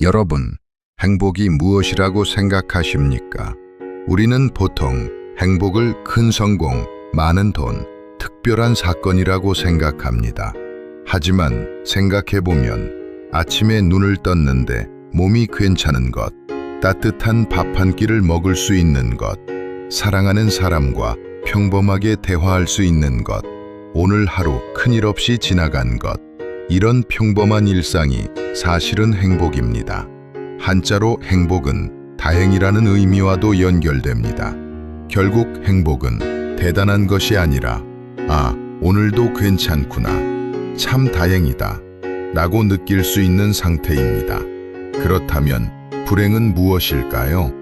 여러분, 행복이 무엇이라고 생각하십니까? 우리는 보통 행복을 큰 성공, 많은 돈, 특별한 사건이라고 생각합니다. 하지만 생각해보면 아침에 눈을 떴는데 몸이 괜찮은 것, 따뜻한 밥 한 끼를 먹을 수 있는 것, 사랑하는 사람과 평범하게 대화할 수 있는 것, 오늘 하루 큰일 없이 지나간 것, 이런 평범한 일상이 사실은 행복입니다. 한자로 행복은 다행이라는 의미와도 연결됩니다. 결국 행복은 대단한 것이 아니라 오늘도 괜찮구나, 참 다행이다 라고 느낄 수 있는 상태입니다. 그렇다면 불행은 무엇일까요?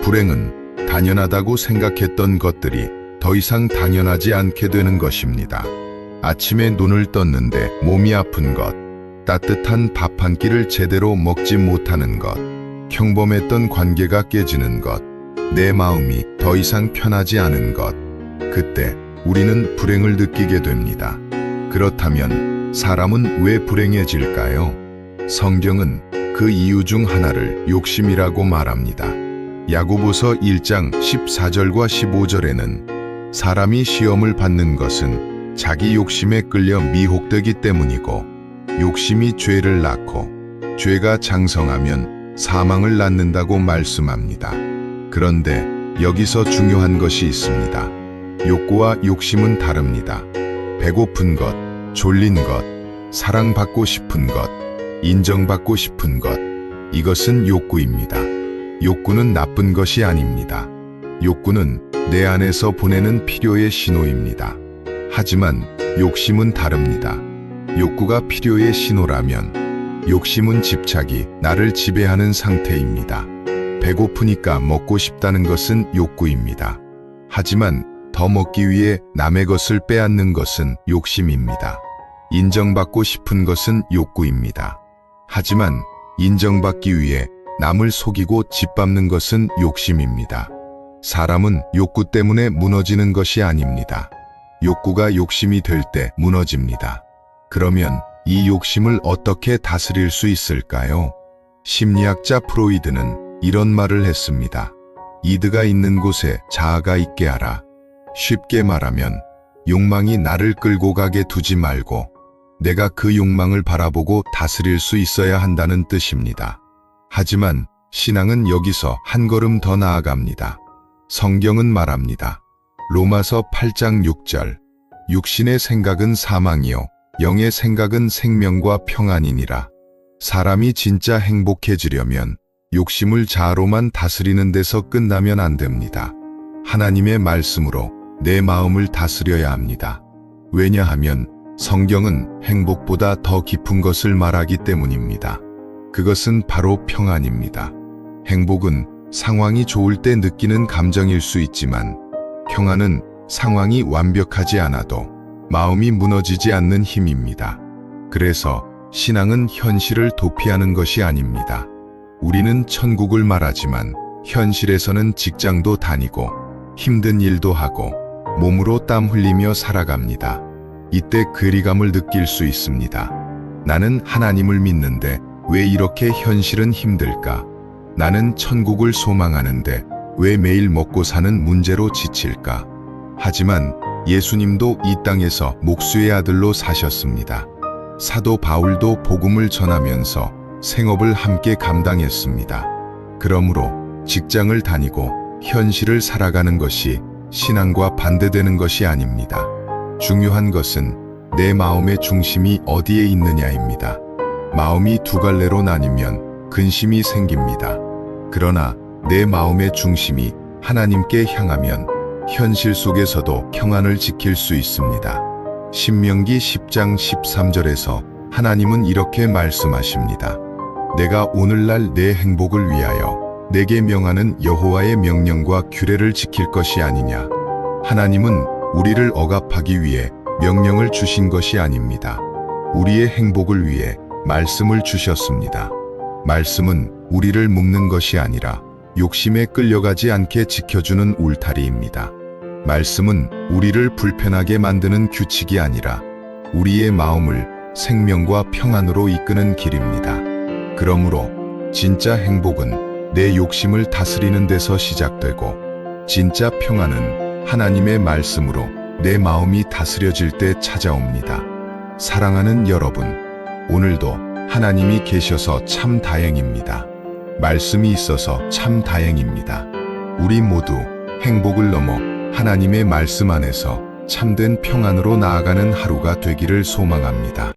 불행은 당연하다고 생각했던 것들이 더 이상 당연하지 않게 되는 것입니다. 아침에 눈을 떴는데 몸이 아픈 것, 따뜻한 밥 한 끼를 제대로 먹지 못하는 것, 평범했던 관계가 깨지는 것, 내 마음이 더 이상 편하지 않은 것, 그때 우리는 불행을 느끼게 됩니다. 그렇다면 사람은 왜 불행해질까요? 성경은 그 이유 중 하나를 욕심이라고 말합니다. 야고보서 1장 14절과 15절에는 사람이 시험을 받는 것은 자기 욕심에 끌려 미혹되기 때문이고 욕심이 죄를 낳고 죄가 장성하면 사망을 낳는다고 말씀합니다. 그런데 여기서 중요한 것이 있습니다. 욕구와 욕심은 다릅니다. 배고픈 것, 졸린 것, 사랑받고 싶은 것, 인정받고 싶은 것, 이것은 욕구입니다. 욕구는 나쁜 것이 아닙니다. 욕구는 내 안에서 보내는 필요의 신호입니다. 하지만 욕심은 다릅니다. 욕구가 필요의 신호라면 욕심은 집착이 나를 지배하는 상태입니다. 배고프니까 먹고 싶다는 것은 욕구입니다. 하지만 더 먹기 위해 남의 것을 빼앗는 것은 욕심입니다. 인정받고 싶은 것은 욕구입니다. 하지만 인정받기 위해 남을 속이고 짓밟는 것은 욕심입니다. 사람은 욕구 때문에 무너지는 것이 아닙니다. 욕구가 욕심이 될 때 무너집니다. 그러면 이 욕심을 어떻게 다스릴 수 있을까요? 심리학자 프로이드는 이런 말을 했습니다. 이드가 있는 곳에 자아가 있게 하라. 쉽게 말하면 욕망이 나를 끌고 가게 두지 말고 내가 그 욕망을 바라보고 다스릴 수 있어야 한다는 뜻입니다. 하지만 신앙은 여기서 한 걸음 더 나아갑니다. 성경은 말합니다. 로마서 8장 6절, 육신의 생각은 사망이요 영의 생각은 생명과 평안이니라. 사람이 진짜 행복해지려면 욕심을 자아로만 다스리는 데서 끝나면 안 됩니다. 하나님의 말씀으로 내 마음을 다스려야 합니다. 왜냐하면 성경은 행복보다 더 깊은 것을 말하기 때문입니다. 그것은 바로 평안입니다. 행복은 상황이 좋을 때 느끼는 감정일 수 있지만 평안은 상황이 완벽하지 않아도 마음이 무너지지 않는 힘입니다. 그래서 신앙은 현실을 도피하는 것이 아닙니다. 우리는 천국을 말하지만 현실에서는 직장도 다니고 힘든 일도 하고 몸으로 땀 흘리며 살아갑니다. 이때 괴리감을 느낄 수 있습니다. 나는 하나님을 믿는데 왜 이렇게 현실은 힘들까? 나는 천국을 소망하는데 왜 매일 먹고 사는 문제로 지칠까? 하지만 예수님도 이 땅에서 목수의 아들로 사셨습니다. 사도 바울도 복음을 전하면서 생업을 함께 감당했습니다. 그러므로 직장을 다니고 현실을 살아가는 것이 신앙과 반대되는 것이 아닙니다. 중요한 것은 내 마음의 중심이 어디에 있느냐입니다. 마음이 두 갈래로 나뉘면 근심이 생깁니다. 그러나 내 마음의 중심이 하나님께 향하면 현실 속에서도 평안을 지킬 수 있습니다. 신명기 10장 13절에서 하나님은 이렇게 말씀하십니다. 내가 오늘날 내 행복을 위하여 내게 명하는 여호와의 명령과 규례를 지킬 것이 아니냐. 하나님은 우리를 억압하기 위해 명령을 주신 것이 아닙니다. 우리의 행복을 위해 말씀을 주셨습니다. 말씀은 우리를 묶는 것이 아니라 욕심에 끌려가지 않게 지켜주는 울타리입니다. 말씀은 우리를 불편하게 만드는 규칙이 아니라 우리의 마음을 생명과 평안으로 이끄는 길입니다. 그러므로 진짜 행복은 내 욕심을 다스리는 데서 시작되고, 진짜 평안은 하나님의 말씀으로 내 마음이 다스려질 때 찾아옵니다. 사랑하는 여러분, 오늘도 하나님이 계셔서 참 다행입니다. 말씀이 있어서 참 다행입니다. 우리 모두 행복을 넘어 하나님의 말씀 안에서 참된 평안으로 나아가는 하루가 되기를 소망합니다.